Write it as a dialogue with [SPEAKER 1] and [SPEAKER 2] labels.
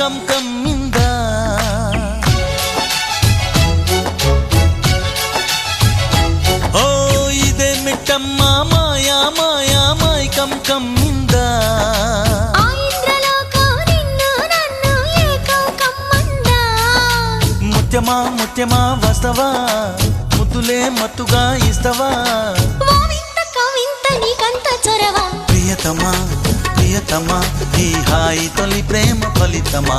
[SPEAKER 1] come కమ్మింద ఓ ఇదే మిట్టమ్మ మాయా మాయా మాయ్ come కమ్మింద ముత్యమా ముత్యమా వస్తవా ముద్దులే మత్తుగా ఇస్తవా ప్రియతమా ప్రియతమా ఈ హాయి తొలి ప్రేమ ఫలితమా